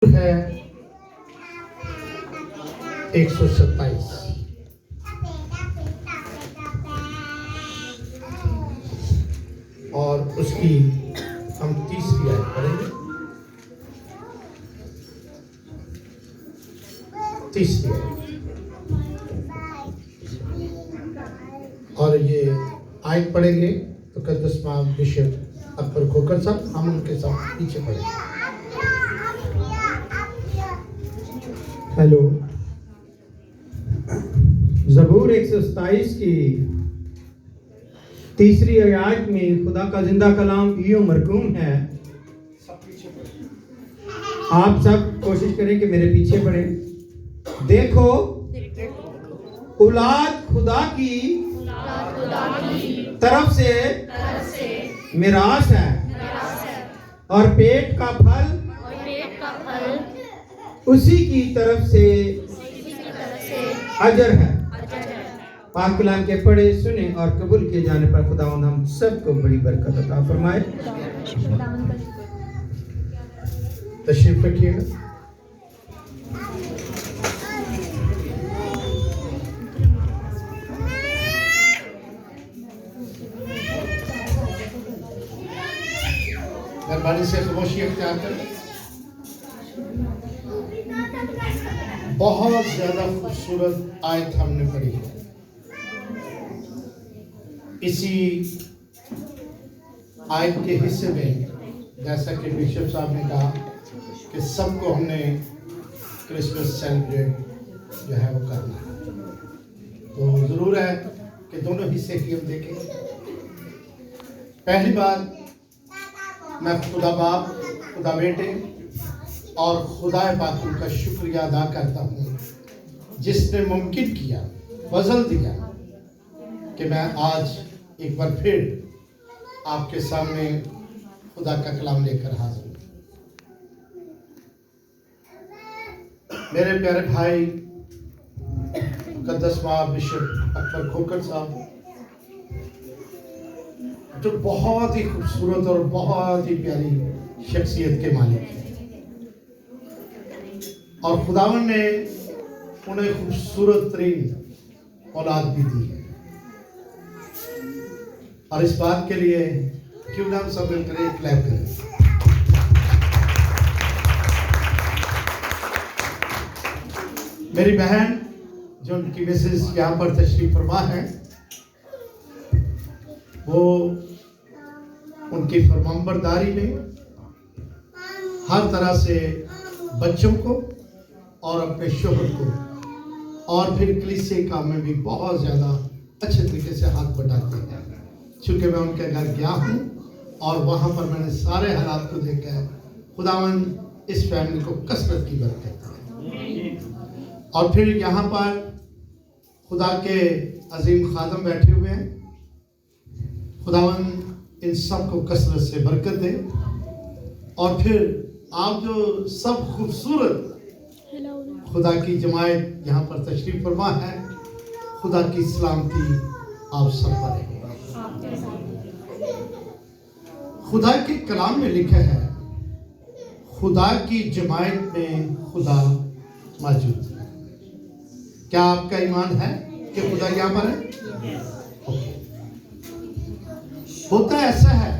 है 127 और उसकी हम तीसरी आयत पढ़ेंगे। तीसरी आयत और ये आयत पढ़ेंगे तो मुक़द्दस बिशप अकबर खोकर साहब हम उनके साथ पीछे पढ़ेंगे। हेलो। ज़बूर 127 की तीसरी आयत में खुदा का जिंदा कलाम यूं मरकूम है। आप सब कोशिश करें कि मेरे पीछे पढ़ें। देखो औलाद खुदा की तरफ से मिरास है और पेट का फल उसी की तरफ से अजर है। पाक कलाम के पढ़े सुने और कबूल किए जाने पर खुदावंद हम सबको बड़ी बरकत अता फरमाए। तशरीफ रखिएगा। मेहरबानी से खामोशी अख्तियार करें। बहुत ज्यादा खूबसूरत आयत हमने पढ़ी है। इसी आयत के हिस्से में जैसा कि बिशप साहब ने कहा कि सबको हमने क्रिसमस सेलिब्रेट जो है वो करना है, तो ज़रूर है कि दोनों हिस्से की हम देखेंगे। पहली बात, मैं खुदा बाप, खुदा बेटे और खुदा पाक का शुक्रिया अदा करता हूँ जिसने मुमकिन किया, फजल दिया कि मैं आज एक बार फिर आपके सामने खुदा का कलाम लेकर हाजिर हूँ। मेरे प्यारे भाई मुक़द्दस बिशप अकबर खोकर साहब जो बहुत ही खूबसूरत और बहुत ही प्यारी शख्सियत के मालिक हैं और खुदावन ने उन्हें खूबसूरत तरीन औलाद भी दी है। और इस बात के लिए क्यों ना हम सब मिलकर एक क्लैप करें। मेरी बहन जो उनकी मिसेस यहाँ पर तशरीफ फरमा है, वो उनकी फरमाबरदारी में हर तरह से बच्चों को और अपने शोहर को और फिर कलीसिया काम में भी बहुत ज़्यादा अच्छे तरीके से हाथ बटाते हैं। चूँकि मैं उनके घर गया हूँ और वहाँ पर मैंने सारे हालात को देखा है। खुदावन इस फैमिली को कसरत की बरकत है। और फिर यहाँ पर खुदा के अजीम खादम बैठे हुए हैं। खुदावन इन सब को कसरत से बरकत दे। और फिर आप जो सब खूबसूरत खुदा की जमायत यहाँ पर तशरीफ फरमा है, खुदा की सलामती आप सब पर है। खुदा के कलाम में लिखा है, खुदा की जमायत में खुदा मौजूद है। क्या आपका ईमान है कि खुदा यहाँ पर है? होता ऐसा है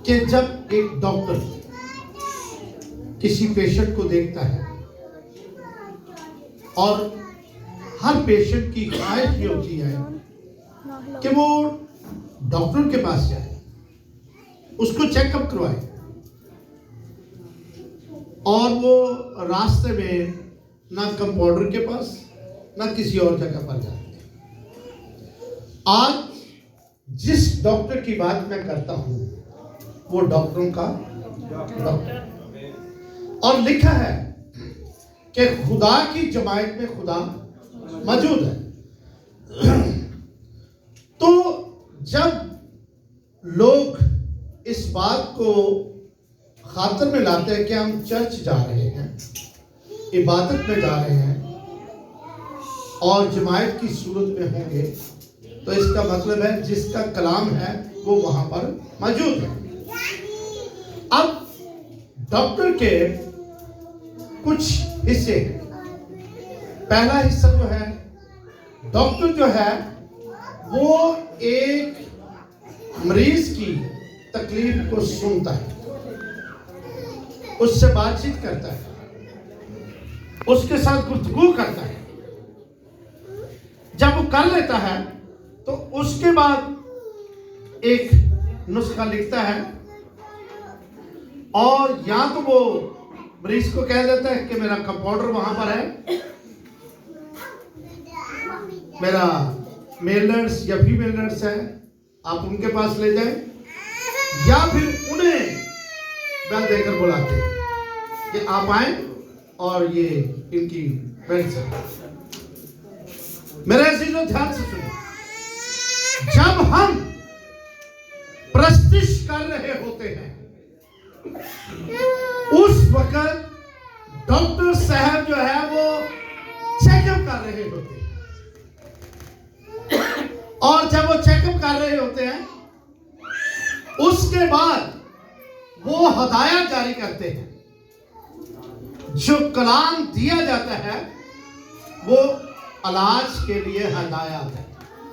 कि जब एक डॉक्टर किसी पेशेंट को देखता है और हर पेशेंट की ख्वाहिश ये होती है कि वो डॉक्टर के पास जाए, उसको चेकअप करवाए और वो रास्ते में ना कंपाउंडर के पास ना किसी और जगह पर जाते हैं। आज जिस डॉक्टर की बात मैं करता हूं वो डॉक्टरों का डॉक्टर, और लिखा है कि खुदा की जमायत में खुदा मौजूद है। तो जब लोग इस बात को खातिर में लाते हैं कि हम चर्च जा रहे हैं, इबादत में जा रहे हैं और जमायत की सूरत में होंगे, तो इसका मतलब है जिसका कलाम है वो वहां पर मौजूद है। अब डॉक्टर के कुछ हिस्से हैं। पहला हिस्सा जो है, डॉक्टर जो है वो एक मरीज की तकलीफ को सुनता है, उससे बातचीत करता है, उसके साथ गुफ्तगू करता है। जब वो कर लेता है तो उसके बाद एक नुस्खा लिखता है, और या तो वो मरीज को कह देता है कि मेरा कंपाउंडर वहां पर है, मेरा मेल नर्स या फीमेल नर्स है, आप उनके पास ले जाएं, या फिर उन्हें बेल देकर बुलाते हैं कि आप आए और ये इनकी मेडिसिन। मेरे अजीजों ध्यान से सुनो, जब हम प्रस्तिश कर रहे होते हैं उस वक्त डॉक्टर साहब जो है वो चेकअप कर रहे होते हैं, और जब वो चेकअप कर रहे होते हैं उसके बाद वो हदायत जारी करते हैं। जो कलाम दिया जाता है वो इलाज के लिए हदायत है,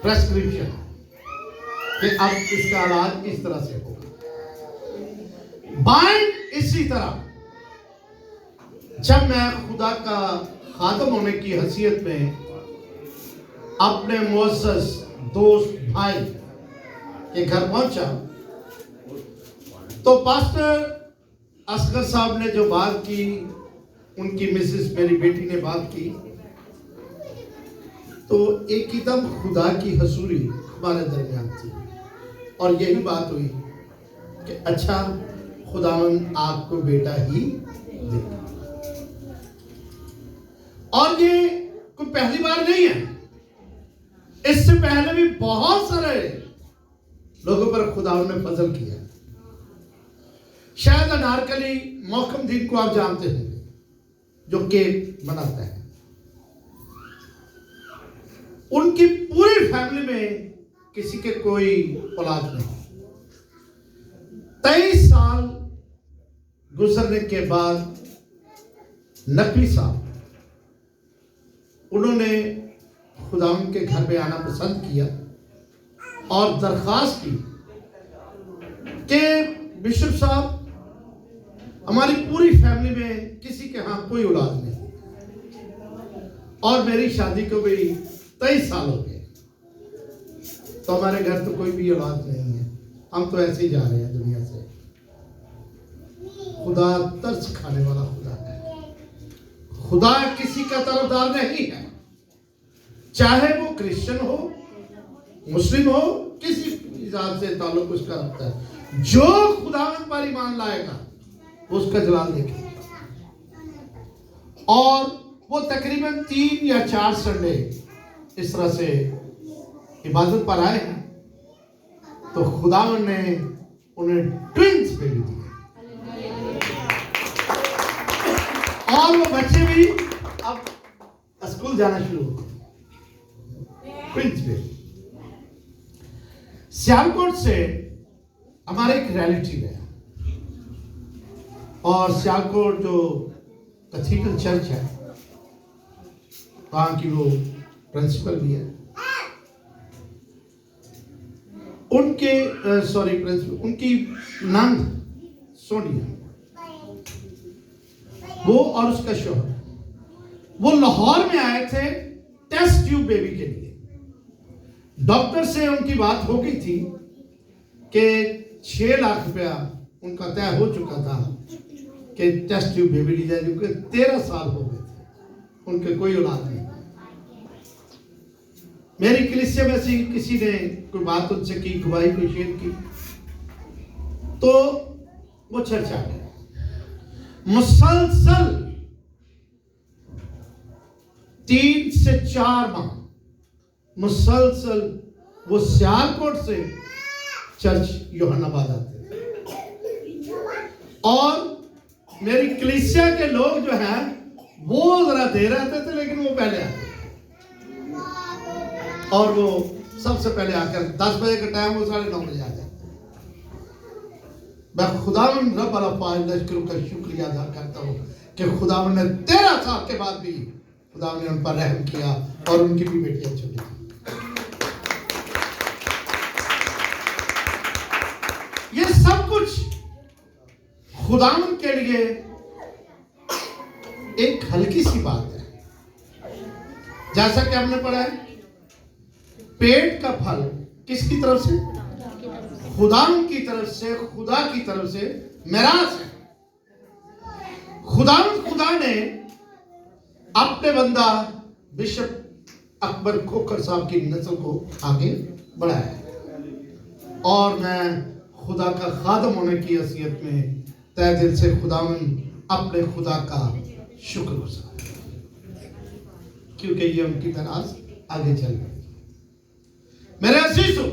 प्रेस्क्रिप्शन, कि अब इसका इलाज इस तरह से होगा। बाइंड इसी तरह, जब मैं खुदा का खादम होने की हैसियत में अपने मुअज़्ज़ज़ दोस्त भाई के घर पहुंचा तो पास्टर असगर साहब ने जो बात की, उनकी मिसेस मेरी बेटी ने बात की, तो एकदम खुदा की हसूरी हमारे दरमियान थी, और यही बात हुई कि अच्छा खुदावन आपको बेटा ही देगा। और ये कोई पहली बार नहीं है, इससे पहले भी बहुत सारे लोगों पर खुदावन ने फजल किया। शायद अनारकली मौकमदीन को आप जानते होंगे, जो केक बनाता है। उनकी पूरी फैमिली में किसी के कोई औलाद नहीं। 23 साल गुजरने के बाद नकवी साहब उन्होंने खुदावन के घर में आना पसंद किया और दरख्वास्त की कि बिशप साहब, हमारी पूरी फैमिली में किसी के यहाँ कोई औलाद नहीं, और मेरी शादी को भी 23 साल हो गए, तो हमारे घर तो कोई भी औलाद नहीं है, हम तो ऐसे ही जा रहे हैं दुनिया से। खुदा तरस खाने वाला खुदा है, खुदा किसी का तरफदार नहीं है, चाहे वो क्रिश्चियन हो, मुस्लिम हो, किसी जात से ताल्लुक उसका रखता है। जो खुदावंद पर ईमान लाएगा वो उसका जलाल देखेगा। और वो तकरीबन 3 या 4 संडे इस तरह से इबादत पर आए हैं, तो खुदावंद ने उन्हें ट्विंस बेबी दिए, और वो बच्चे भी अब स्कूल जाना शुरू हो गए। Twins baby. सियालकोट से हमारे एक रिलेटिव है, और सियालकोट जो कैथीड्रल चर्च है वहां की वो प्रिंसिपल भी है। उनके प्रिंसिपल, उनकी नंद सोनिया, वो और उसका शौहर, वो लाहौर में आए थे टेस्ट ट्यूब बेबी के लिए। डॉक्टर से उनकी बात हो गई थी कि 6 लाख रुपया उनका तय हो चुका था कि टेस्ट ट्यूब बेबी ली जाएगी, क्योंकि 13 साल हो गए थे, उनके कोई औलाद नहीं। मेरी कलीसिया में से किसी ने कोई बात उनसे की, गवाही कोई शेयर की, तो वो चर्चा है। मुसलसल 3 से 4 माह मुसलसल वो सियालकोट से चर्च यूहन्नाबाद आते थे, और मेरी कलीसिया के लोग जो हैं वो जरा देर आते थे, लेकिन वो पहले आते थे, और वो सबसे पहले आकर 10 बजे का टाइम वो 9:30 बजे आ जाते। मैं खुदावन रब अल-फाइल लश्करों का शुक्रिया अदा करता हूँ कि खुदावन ने 13 साल के बाद भी खुदावन ने उन पर रहम किया और उनकी भी बेटियां चुनी। ये सब कुछ खुदावन के लिए एक हल्की सी बात है। जैसा कि हमने पढ़ा है, पेट का फल किसकी तरफ से? खुदावन की तरफ से, खुदा की तरफ से मिरास है। खुदा ने अपने बंदा बिशप अकबर खोखर साहब की नस्ल को आगे बढ़ाया है और मैं खुदा का खादम होने की हैसियत में तहे दिल से खुदावन अपने खुदा का शुक्रगुजार, क्योंकि ये उनकी मिरास आगे चल गई। मेरे अजीजों,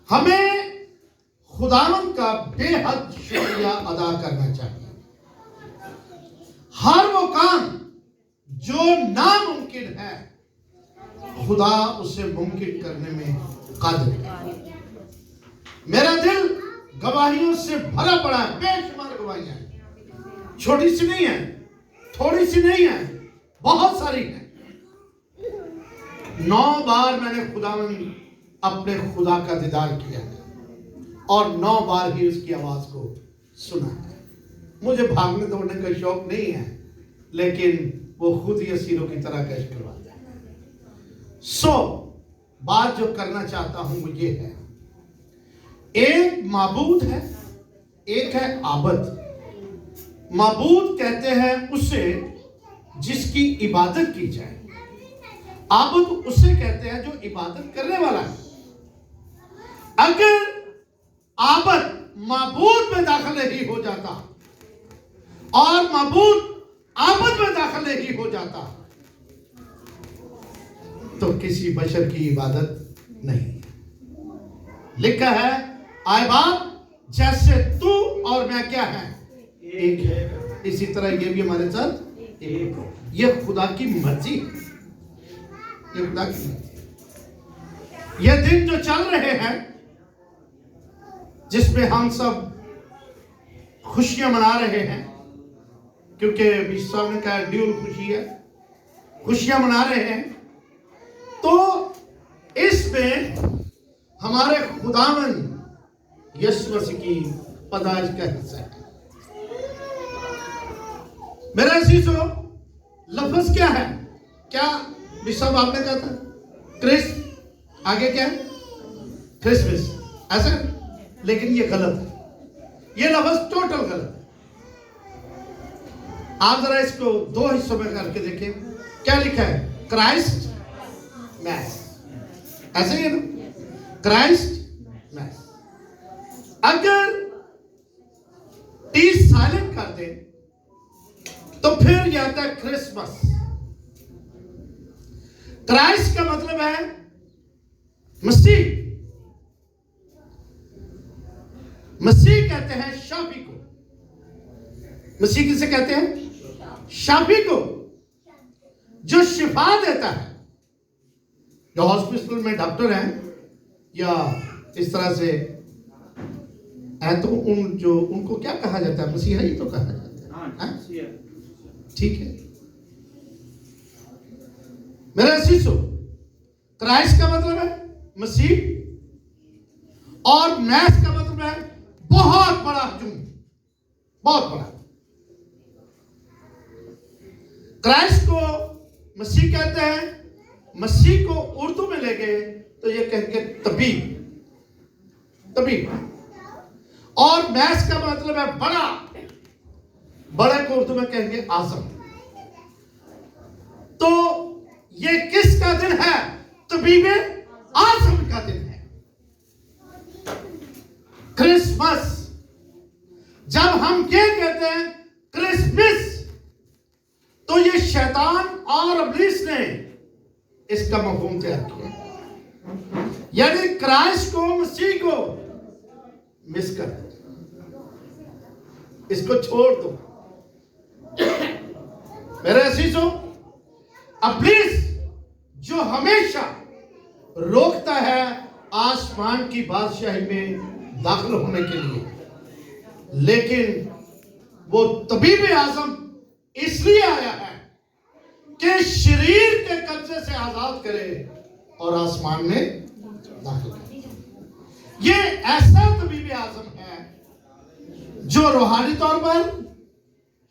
हमें खुदावन का बेहद शुक्रिया अदा करना चाहिए। हर वो काम जो नामुमकिन है, खुदा उसे मुमकिन करने में कादिर है। मेरा दिल गवाहियों से भरा पड़ा है, बेशुमार गवाहियां हैं। छोटी सी नहीं है, थोड़ी सी नहीं है, बहुत सारी है। 9 बार मैंने खुदावन अपने खुदा का दीदार किया है और 9 बार ही उसकी आवाज को सुना है। मुझे भागने दौड़ने का शौक नहीं है, लेकिन वो खुद ही असीरों की तरह कैश करवाता है। बात जो करना चाहता हूं वो ये है, एक माबूद है, एक है आबद। माबूद कहते हैं उसे जिसकी इबादत की जाए, आबद उसे कहते हैं जो इबादत करने वाला है। अगर आबद माबूद में दाखिल नहीं हो जाता और माबूद आबद में दाखिल नहीं हो जाता तो किसी बशर की इबादत नहीं। लिखा है, आए बाप जैसे तू और मैं क्या है, एक है, इसी तरह ये भी हमारे साथ एक हो। ये खुदा की मर्जी है, ये खुदा की मर्जी। ये दिन जो चल रहे हैं जिसमें हम सब खुशियां मना रहे हैं, क्योंकि विश्व ने कहा ड्यूल खुशी है, खुशियां मना रहे हैं, तो इसमें हमारे खुदावन यीशु मसीह की पैदाइश का हिस्सा है। मेरे अजीजों, लफ्ज क्या है? क्या विश्व आपने कहा था? क्रिस, आगे क्या है? क्रिसमस, ऐसा? लेकिन ये गलत है, ये लफ्ज टोटल गलत है। आप जरा इसको 2 हिस्सों में करके देखें। क्या लिखा है? क्राइस्ट मैस, ऐसे ही है ना? Christmas. अगर टी साइलेंट कर दे तो फिर यह आता है क्रिसमस। क्राइस्ट का मतलब है मसीह। मसीह कहते हैं शाफी को। मसीह किसे कहते हैं? शाफी को, जो शिफा देता है। जो हॉस्पिटल में डॉक्टर हैं या इस तरह से है, तो उनको क्या कहा जाता है? मसीहा ही तो कहा जाता है। ठीक है मेरे अजीजों, क्राइस्ट का मतलब है मसीह और मैस का मतलब है बहुत बड़ा हजूम, बहुत बड़ा। क्राइस्ट को मसीह कहते हैं, मसीह को उर्दू में ले गए तो ये कहेंगे तबीब, और मैस का मतलब है बड़ा, बड़े को उर्दू में कहेंगे आजम। तो ये किसका दिन है? तबीबे आजम का दिन है, क्रिसमस। जब हम ये कहते हैं क्रिसमस, तो ये शैतान और इब्लीस ने इसका मफहूम तैयार किया, यानी क्राइस्ट को, मसीह को मिस कर, इसको छोड़ दो। मेरे अजीजों, इब्लीस जो हमेशा रोकता है आसमान की बादशाही में दाखिल होने के लिए, लेकिन वो तबीब आजम इसलिए आया है कि शरीर के कब्जे से आजाद करे और आसमान में दाखिल करे। ये ऐसा तबीब आजम है जो रूहानी तौर पर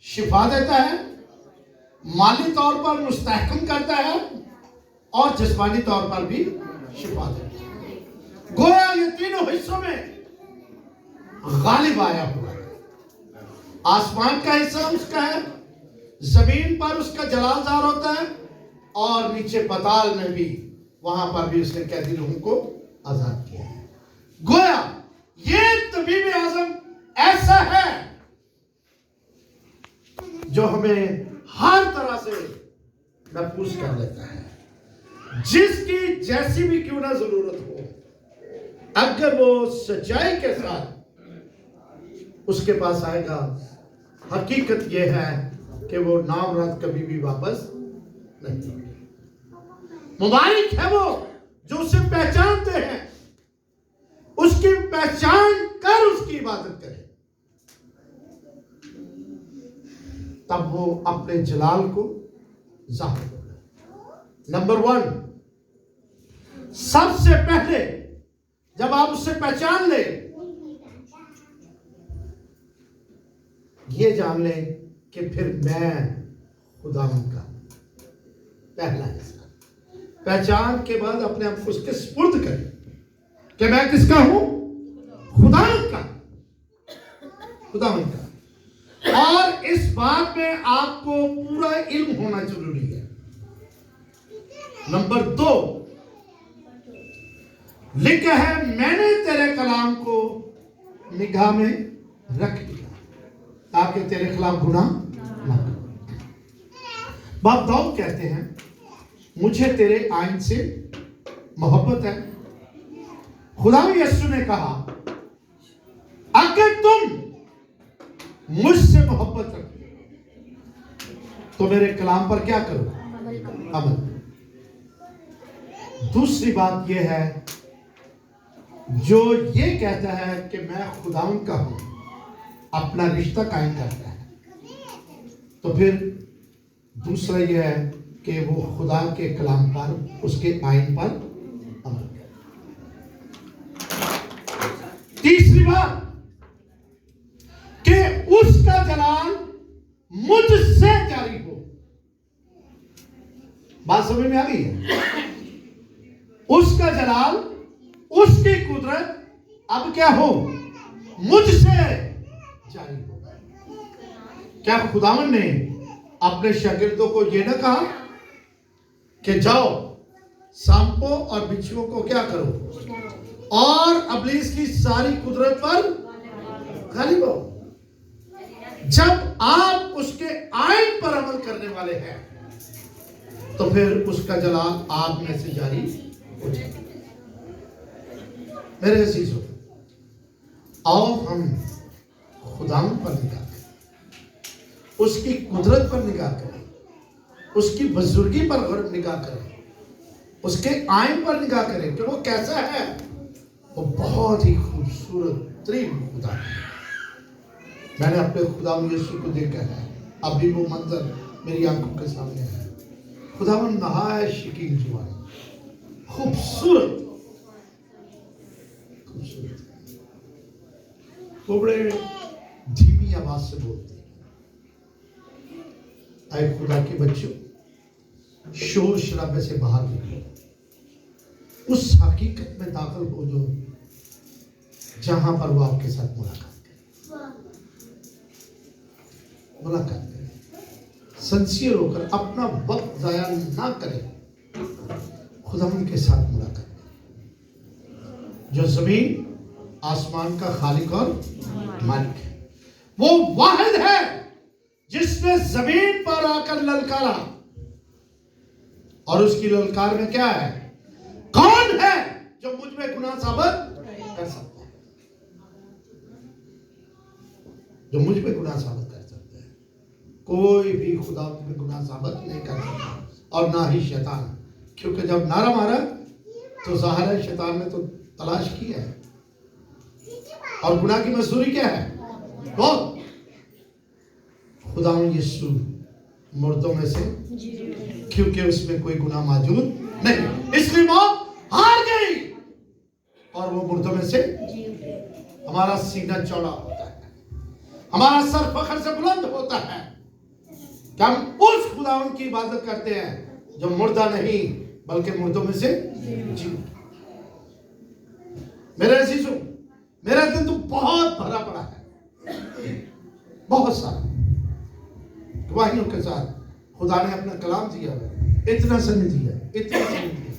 शिफा देता है, माली तौर पर मुस्तहकम करता है और जिस्मानी तौर पर भी शिफा देता है। गोया ये तीनों हिस्सों में गालिब आया हुआ है। आसमान का हिस्सा उसका है, जमीन पर उसका जलालदार होता है और नीचे पताल में भी, वहां पर भी उसने कैदी लोगों को आजाद किया है। गोया ये तबीब आजम ऐसा है जो हमें हर तरह से महफूज कर लेता है। जिसकी जैसी भी क्यों ना जरूरत हो, अगर वो सच्चाई के साथ उसके पास आएगा, हकीकत यह है कि वो नाम रात कभी भी वापस नहीं। मुबारक है वो जो उसे पहचानते हैं, उसकी पहचान कर उसकी इबादत करें, तब वो अपने जलाल को जाहिर होगा। नंबर 1, सबसे पहले जब आप उससे पहचान ले, ये जान ले कि फिर मैं खुदावंद का पहला हिस्सा। पहचान के बाद अपने आप को उसके सुपुर्द करें कि मैं किसका हूं? खुदावंद का, खुदावंद का। और इस बात में आपको पूरा इल्म होना जरूरी है। नंबर 2 लिखा है, मैंने तेरे कलाम को निगाह में रख लिया ताकि तेरे खिलाफ गुनाह ना करूं। बाप दाऊद कहते हैं, मुझे तेरे आइन से मोहब्बत है। खुदा यीशु ने कहा, अगर तुम मुझसे मोहब्बत रखो तो मेरे कलाम पर क्या करो? अमल। दूसरी बात यह है, जो ये कहता है कि मैं खुदावंद का हूं, अपना रिश्ता कायम करता है, तो फिर दूसरा यह है कि वो खुदा के कलाम पर, उसके आइन पर अमल करे। तीसरी बात कि उसका जलाल मुझसे जारी हो। बात समझ में आ गई है? उसका जलाल, उसकी कुदरत अब क्या हो? मुझसे जारी हो। क्या खुदावन ने अपने शागिर्दों को यह ना कहा कि जाओ सांपों और बिच्छुओं को क्या करो और इब्लीस की सारी कुदरत पर गालिब हो? जब आप उसके आइन पर अमल करने वाले हैं तो फिर उसका जलाल आप में से जारी हो जाएगा। मेरे अजीजों, आओ हम खुदावन पर निगाह करें, उसकी कुदरत पर निगाह करें, उसकी बुजुर्गी पर निगाह करें, उसके आइन पर निगाह करें कि वो कैसा है। वो बहुत ही खूबसूरत तरीन खुदा है। मैंने अपने खुदावन यीशु को देखा है, अभी वो मंजर मेरी आंखों के सामने है। खुदावन नहायत शकील जवान, खूबसूरत खूबसूरत, वो बड़े धीमी आवाज से बोलते हैं। आए खुदा के बच्चों, शोर शराबे से बाहर निकलो, उस हकीकत में दाखिल हो जो जहां पर वो आपके साथ मुलाकात करें। सिंसियर होकर अपना वक्त जाया ना करें, खुदावन के साथ मुलाकात करें जो जमीन आसमान का खालिक और मालिक है। वो वाहिद है जिसने जमीन पर आकर ललकारा, और उसकी ललकार में क्या है? कौन है जो मुझ में गुनाह साबित कर सकता है? जो मुझ में गुनाह साबित कर सकता है? कोई भी खुदा में गुनाह साबित नहीं कर सकता, और ना ही शैतान, क्योंकि जब नारा मारा तो जाहिर है शैतान ने तो तलाश की है, और गुनाह की मजदूरी क्या है? बहुत। खुदावंद यीशु मुर्दों में से, क्योंकि उसमें कोई गुनाह मौजूद नहीं, इसलिए मौत हार गई और वो मुर्दों में से। हमारा सीना चौड़ा होता है, हमारा सर फख्र से बुलंद होता है कि हम उस खुदावंद की इबादत करते हैं जो मुर्दा नहीं बल्कि मुर्दों में से जी। मेरे अजीजों, मेरा दिन तो बहुत भरा पड़ा है, बहुत सारा गवाहियों के साथ। खुदा ने अपना कलाम दिया है, इतना समय दिया, इतना समय दिया,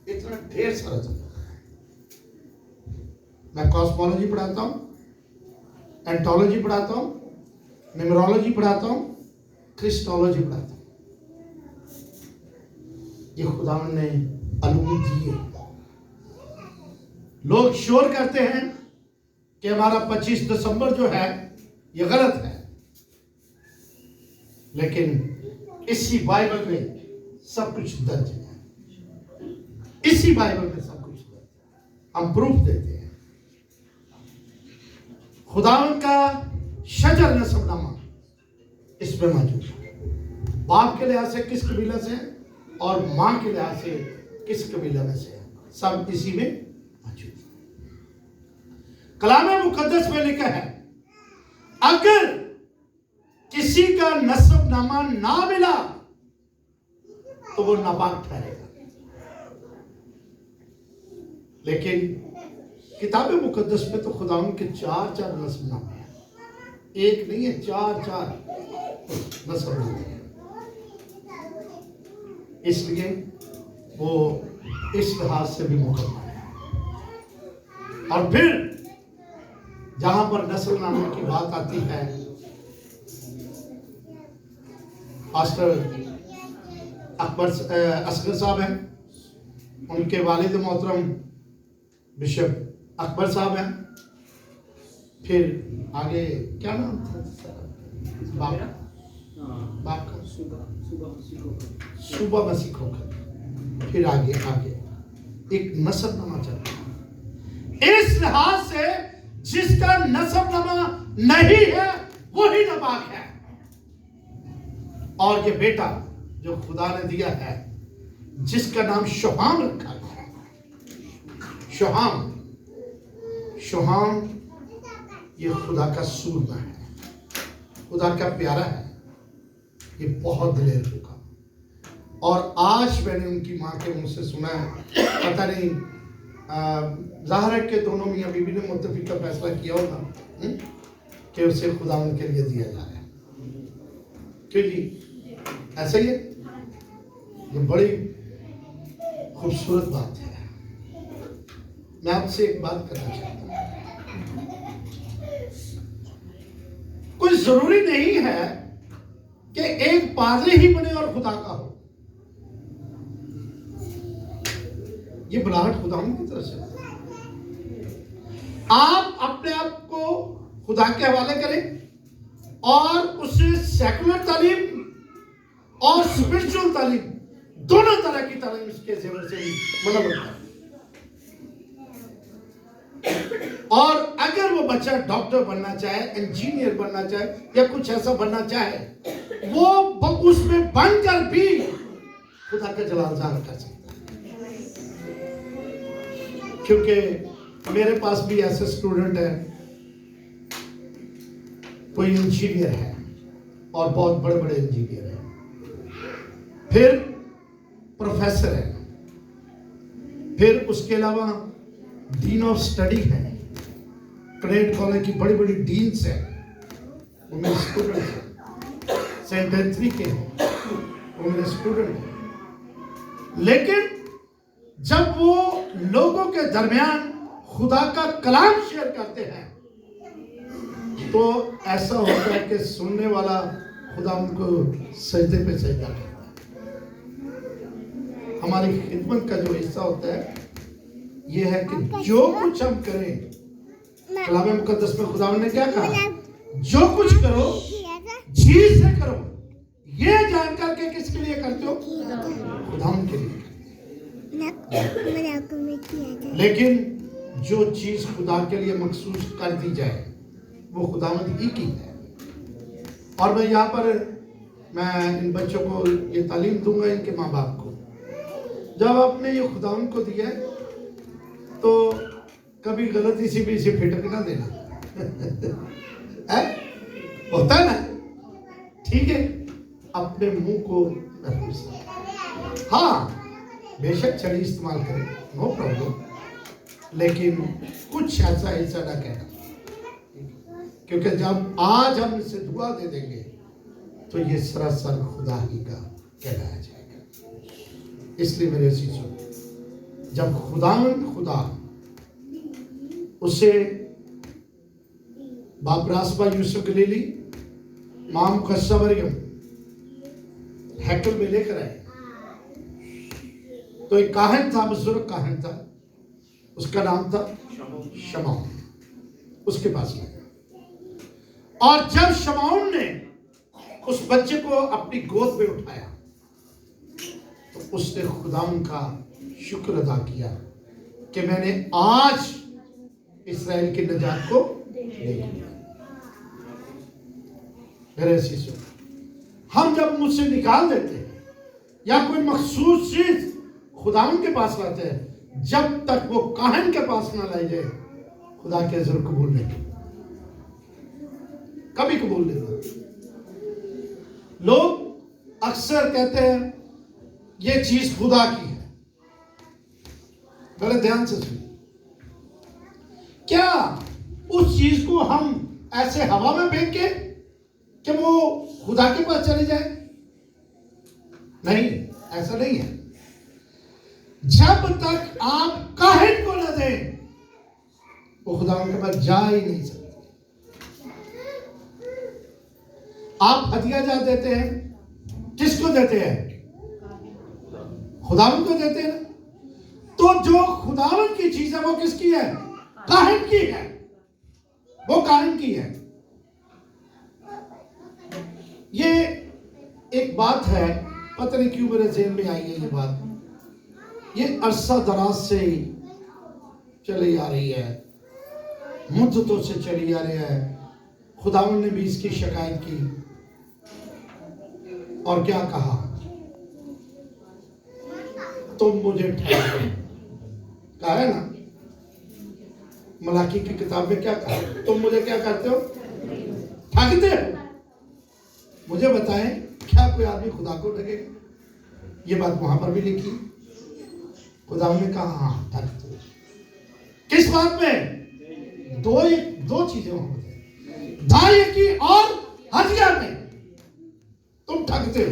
इतना ढेर सारा समय। मैं कॉस्मोलॉजी पढ़ाता हूँ, एंटोलॉजी पढ़ाता हूँ, न्यूमरोलॉजी पढ़ाता हूँ, क्रिस्टोलॉजी पढ़ाता हूँ। ये खुदावन ने अलूम दिए। लोग शोर करते हैं कि हमारा 25 दिसंबर जो है ये गलत है, लेकिन इसी बाइबल में सब कुछ दर्ज है। इसी बाइबल में सब कुछ दर्ज है, हम प्रूफ देते हैं। खुदावन का शजर नसबनामा इसमें मौजूद है। बाप के लिहाज से किस कबीला से और मां के लिहाज से किस कबीला में से, सब इसी में मौजूद है। कलाम मुकद्दस में लिखा है, अगर किसी का नसबनामा ना मिला तो वो नापाक ठहरेगा। लेकिन किताब मुकद्दस में तो खुदावन के 4 नसबनामे हैं, एक नहीं है, 4 नसबनामे हैं। इसलिए वो इस लिहाज से भी मुकद्दस है। और फिर जहां पर नस्लनामे की बात आती है, पास्टर असगर साहब हैं, उनके वालिद मोहतरम बिशप अकबर साहब हैं। फिर आगे क्या नाम था बाप का? सुबह मसीह खोखर। फिर आगे एक नसबनामा चलता है। इस लिहाज से जिसका नसबनामा नहीं है वही नापाक है। और ये बेटा जो खुदा ने दिया है, जिसका नाम शोहाम रखा गया है, शोहाम ये खुदा का सूरमा है, खुदा का प्यारा है, ये बहुत दिलेर होगा। और आज मैंने उनकी माँ के मुंह से सुना है, पता नहीं ज़ाहिर है कि दोनों मियाँ बीवी ने मुत्तफिक का फैसला किया होगा कि उसे खुदा उनके लिए दिया जा रहा है। क्यों जी, ऐसा ही है। ये बड़ी खूबसूरत बात है। मैं आपसे एक बात करना चाहता हूँ, कोई जरूरी नहीं है कि एक पादरी ही बने और खुदा का हो। ये बुलाहट खुदा की तरफ से। आप अपने आप को खुदा के हवाले करें और उसे सेकुलर तालीम और स्पिरिचुअल तालीम, दोनों तरह की तालीम इसके जेवर से मुनव्वर करें। और अगर वो बच्चा डॉक्टर बनना चाहे, इंजीनियर बनना चाहे या कुछ ऐसा बनना चाहे, वो उसमें बनकर भी खुदा का जलाल ज़ाहिर कर सकता है। क्योंकि मेरे पास भी ऐसे स्टूडेंट हैं, कोई इंजीनियर है और बहुत बड़े बड़े इंजीनियर हैं, फिर प्रोफेसर है, फिर उसके अलावा डीन ऑफ स्टडी है, ट्रेड कॉलेज की बड़ी बड़ी डीन्स हैं, वो मेरे स्टूडेंट हैं, सेंट एंथनी के हैं, वो मेरे स्टूडेंट हैं। लेकिन जब वो लोगों के दरमियान खुदा का कलाम शेयर करते हैं तो ऐसा होता है कि सुनने वाला खुदा उनको सजदे पे सजदा करता है। हमारी खिदमत का जो हिस्सा होता है ये है कि जो कुछ हम करें, कलाम मुकद्दस में खुदा ने क्या कहा, जो कुछ करो जी से करो, ये जानकर के किसके लिए करते हो, खुदा के लिए। लेकिन जो चीज खुदा के लिए मखसूस कर दी जाए वो खुदावंद ही की है। और मैं यहाँ पर मैं इन बच्चों को ये तालीम दूंगा, इनके माँ बाप को, जब आपने ये खुदावंद को दिया है तो कभी गलती से भी इसे फिटक ना देना। है? होता है ना? ठीक है, अपने मुंह को महफूज रखें। हाँ, बेशक छड़ी इस्तेमाल करें, नो प्रॉब्लम, लेकिन कुछ ऐसा ना कहना, क्योंकि जब आज हम इसे दुआ दे देंगे तो ये सरासर खुदा ही का कहलाया जाएगा। इसलिए मेरे अजीजों, जब खुदा उसे बाप रासबा यूसुफ गलीली, मां मुकस्सा मरियम हैकल में लेकर आए, तो एक काहन था, बुजुर्ग काहन था, उसका नाम था शमौन, उसके पास गया। और जब शमौन ने उस बच्चे को अपनी गोद में उठाया तो उसने खुदावन का शुक्र अदा किया कि मैंने आज इस्राएल की निजात को ले लिया। मेरे शिष्यों, हम जब मुझसे निकाल देते हैं या कोई मखसूस चीज खुदावन के पास लाते हैं, जब तक वो काहन के पास ना लाई जाए, खुदा के अज़र कबूल नहीं, कभी कबूल नहीं होता। लोग अक्सर कहते हैं ये चीज खुदा की है। बड़े ध्यान से सुनिए, क्या उस चीज को हम ऐसे हवा में फेंक के कि वो खुदा के पास चली जाए? नहीं, ऐसा नहीं है। जब तक आप काहिन को न दें, वो खुदा के पास जा ही नहीं सकते। आप हदिया जा देते हैं, किसको देते हैं? खुदावन को देते हैं। तो जो खुदावन की चीज है वो किसकी है? काहिन की है, वो काहिन की है। ये एक बात है, पता नहीं क्यों मेरे ज़हन में आई है ये बात। ये अरसा दराज से चली आ रही है, मुद्दतों से चली आ रही है। खुदावन ने भी इसकी शिकायत की और क्या कहा? तुम मुझे ठहराओ, कहा है ना मलाकी की किताब में, क्या कहा? तुम मुझे क्या करते हो? ठगते हो। मुझे बताएं, क्या कोई आदमी खुदा को ठगेगा? ये बात वहां पर भी लिखी। खुदा ने कहा हाँ ठगते हो। किस बात में? दो चीजें वहां बताई, दाई की और हदिया में तुम ठगते हो।